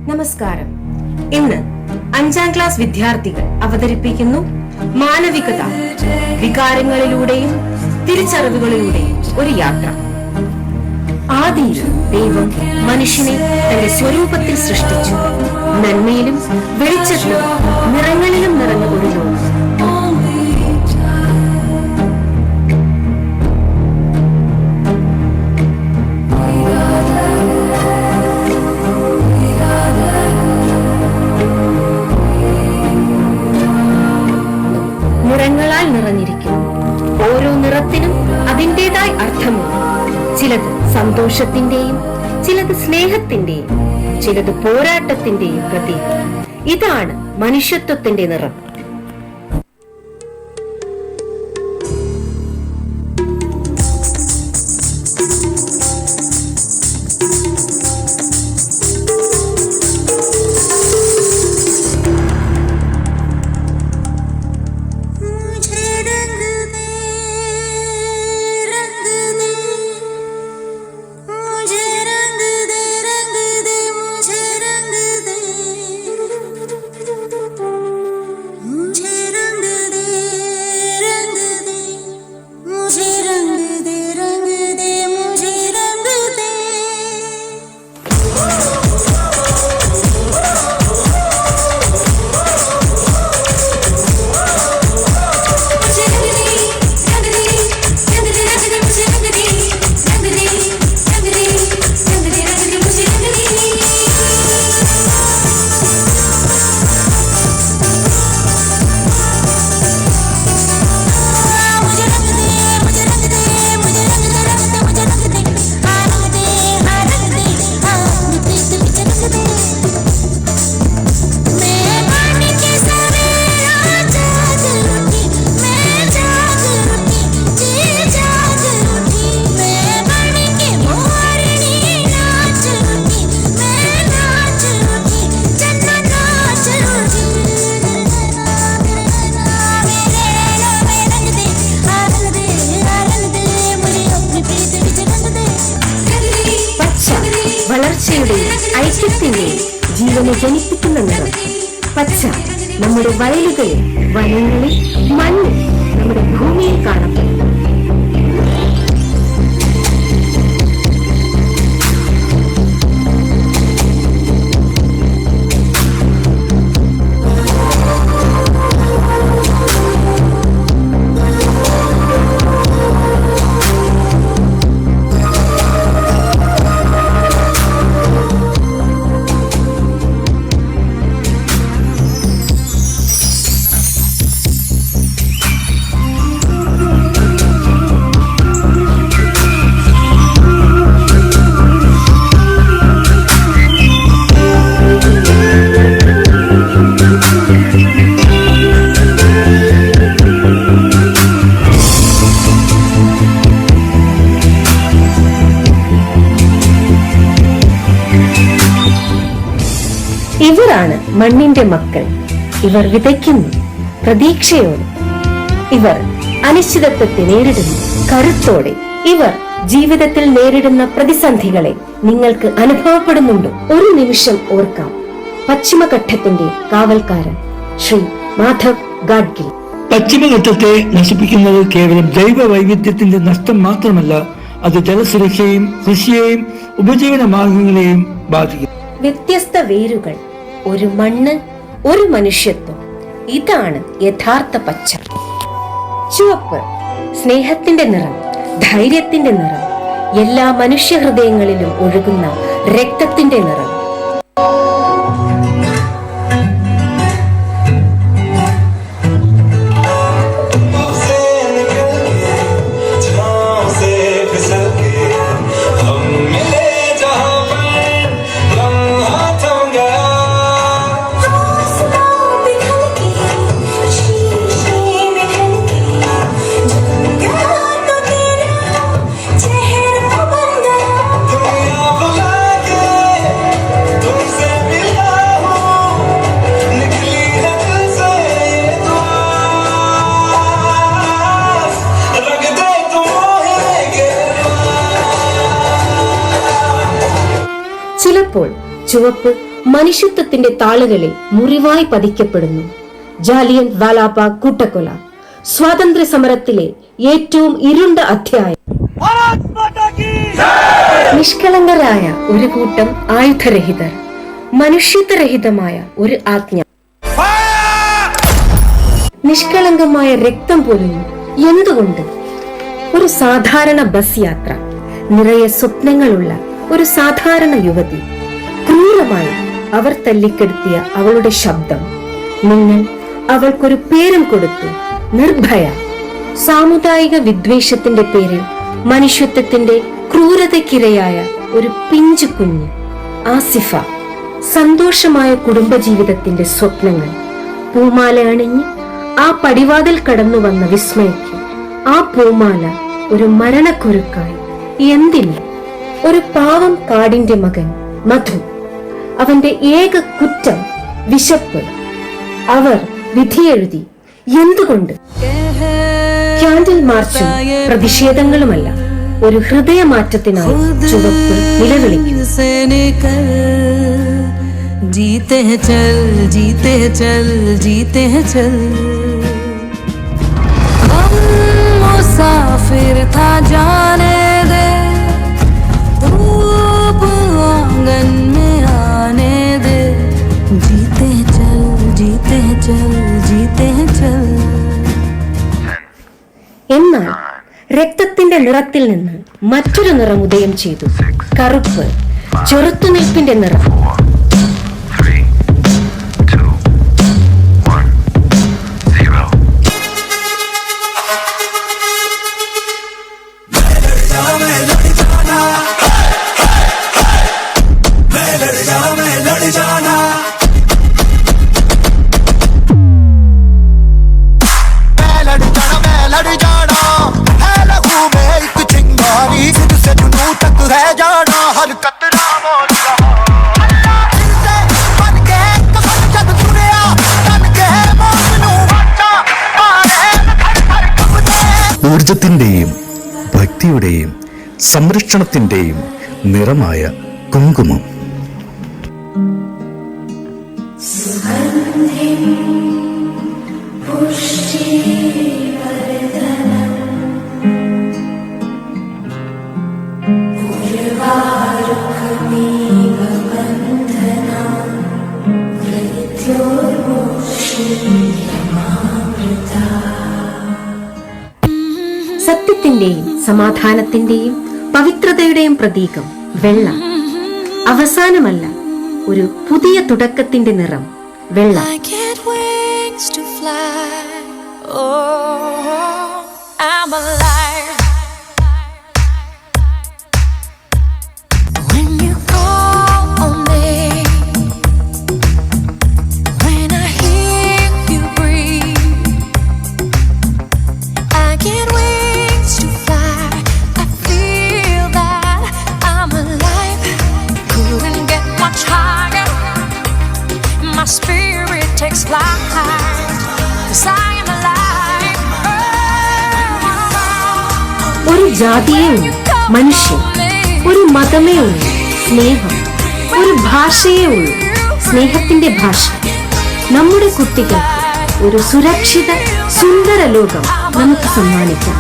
നമസ്കാരം. ഇന്ന് 5ാം ക്ലാസ് വിദ്യാർത്ഥികൾ അവതരിപ്പിക്കുന്നു മാനവികത, വികാരങ്ങളിലൂടെയും തിരിച്ചറിവുകളിലൂടെയും ഒരു യാത്ര. ആദിയിൽ ദൈവം മനുഷ്യനെ തന്റെ സ്വരൂപത്തിൽ സൃഷ്ടിച്ചു. നന്മയിലും വെളിച്ചത്തിലും നിറങ്ങളിലും നിറഞ്ഞ ഒരു ലോകം. നിറങ്ങളാൽ നിറഞ്ഞിരിക്കുന്നു. ഓരോ നിറത്തിനും അതിൻ്റെതായ അർത്ഥമുണ്ട്. ചിലത് സന്തോഷത്തിന്റെയും, ചിലത് സ്നേഹത്തിന്റെയും, ചിലത് പോരാട്ടത്തിന്റെയും പ്രതീകം. ഇതാണ് മനുഷ്യത്വത്തിന്റെ നിറം. വളർച്ചയുടെയും ഐക്യത്തിന്റെയും ജീവനെ ജനിപ്പിക്കുന്ന നിറം പച്ച. നമ്മുടെ വയലുകളിൽ, വനങ്ങളിൽ, മണ്ണിൽ, നമ്മുടെ ഭൂമിയിൽ കാണപ്പെടുന്നു. ഇവരാണ് മണ്ണിന്റെ മക്കൾ. ഇവർ വിതയ്ക്കുന്നു പ്രതീക്ഷയോടെ. ഇവർ അനിശ്ചിതത്വത്തെ നേരിടുന്നു കരുത്തോടെ. ഇവർ ജീവിതത്തിൽ നേരിടുന്ന പ്രതിസന്ധികളെ നിങ്ങൾക്ക് അനുഭവപ്പെടുന്നുണ്ടോ? ഒരു നിമിഷം ഓർക്കാം. പശ്ചിമഘട്ടത്തിന്റെ കാവൽക്കാരൻ ശ്രീ മാധവ് ഗാഡ്ഗിൽ. പശ്ചിമഘട്ടത്തെ നശിപ്പിക്കുന്നത് കേവലം ജൈവ വൈവിധ്യത്തിന്റെ നഷ്ടം മാത്രമല്ല, അത് ജലസുരക്ഷയെയും കൃഷിയെയും ഉപജീവന മാർഗങ്ങളെയും ബാധിക്കും. വ്യത്യസ്ത വേരുകൾ, ഒരു മണ്ണ്, ഒരു മനുഷ്യത്വം. ഇതാണ് യഥാർത്ഥ പച്ച. ചുവപ്പ് സ്നേഹത്തിന്റെ നിറം, ധൈര്യത്തിന്റെ നിറം, എല്ലാ മനുഷ്യ ഹൃദയങ്ങളിലും ഒഴുകുന്ന രക്തത്തിന്റെ നിറം. ചിലപ്പോൾ ചുവപ്പ് മനുഷ്യത്വത്തിന്റെ താളുകളിൽ മുറിവായി പതിക്കപ്പെടുന്നു. ജാലിയൻ വാലാബാഗ് കൂട്ടക്കൊല സ്വാതന്ത്ര്യ സമരത്തിലെ ഏറ്റവും ഇരുണ്ട അധ്യായം. നിഷ്കളങ്കരായ ഒരു കൂട്ടം ആയുധരഹിതർ, മനുഷ്യത്വരഹിതമായ ഒരു ആജ്ഞ, നിഷ്കളങ്കമായ രക്തം പോലും. എന്തുകൊണ്ട്? ഒരു സാധാരണ ബസ് യാത്ര, നിറയെ സ്വപ്നങ്ങളുള്ള ഒരു സാധാരണ യുവതി. ക്രൂരമായി അവർ തല്ലിക്കെടുത്തിയ അവളുടെ ശബ്ദം. നിങ്ങൾ അവൾക്കൊരു പേരും കൊടുത്തു, നിർഭയ. സാമുദായിക വിദ്വേഷത്തിന്റെ പേരിൽ മനുഷ്യത്വത്തിന്റെ ക്രൂരതയ്ക്കിരയായ ഒരു പിഞ്ചു കുഞ്ഞ് ആസിഫ. സന്തോഷമായ കുടുംബജീവിതത്തിന്റെ സ്വപ്നങ്ങൾ. പൂമാല അണിഞ്ഞ് ആ പടിവാതിൽ കടന്നു വന്ന വിസ്മയയ്ക്ക് ആ പൂമാല ഒരു മരണക്കുരുക്കായി. എന്തിന്? ഒരു പാവം കാടിന്റെ മകൻ മധു. അവന്റെ ഏക കുറ്റം വിശപ്പ്. അവർ വിധിയെഴുതി. എന്തുകൊണ്ട്? ക്യാൻഡിൽ മാർച്ചും പ്രതിഷേധങ്ങളുമല്ല, ഒരു ഹൃദയമാറ്റത്തിനായി ചുവപ്പ് നിലവിളിക്കും. जीते हैं चल, जीते हैं चल, जीते हैं चल. हम मुसाफिर था जाने दे, धूप आंगन में आने दे. जीते हैं चल, जीते हैं चल, जीते हैं चल. എന്നാൽ രക്തത്തിന്റെ നിറത്തിൽ നിന്ന് മറ്റൊരു നിറം ഉദയം ചെയ്തു. കറുപ്പ്, ചെറുത്തുനിൽപ്പിന്റെ നിറം. ഊർജത്തിന്റെയും ഭക്തിയുടെയും സംരക്ഷണത്തിന്റെയും നിറമായ കുങ്കുമം. സത്യത്തിന്റെയും സമാധാനത്തിന്റെയും പവിത്രതയുടെയും പ്രതീകം വെള്ള. അവസാനമല്ല, ഒരു പുതിയ തുടക്കത്തിന്റെ നിറം വെള്ള. I get wings to fly. Oh, I'm alive. When you call on me, when I hear you breathe, I get wings to fly. I feel that I'm alive. Couldn't get much higher. My spirit takes flight, 'cause I am alive. ഒരു ജാതിയേ ഉള്ളൂ മനുഷ്യൻ, ഒരു മതമേ ഉള്ളൂ സ്നേഹം, ഒരു ഭാഷയേ ഉള്ളൂ സ്നേഹത്തിന്റെ ഭാഷ. നമ്മുടെ കുട്ടികൾക്ക് ഒരു സുരക്ഷിത സുന്ദര ലോകം നമുക്ക് സമ്മാനിക്കാം.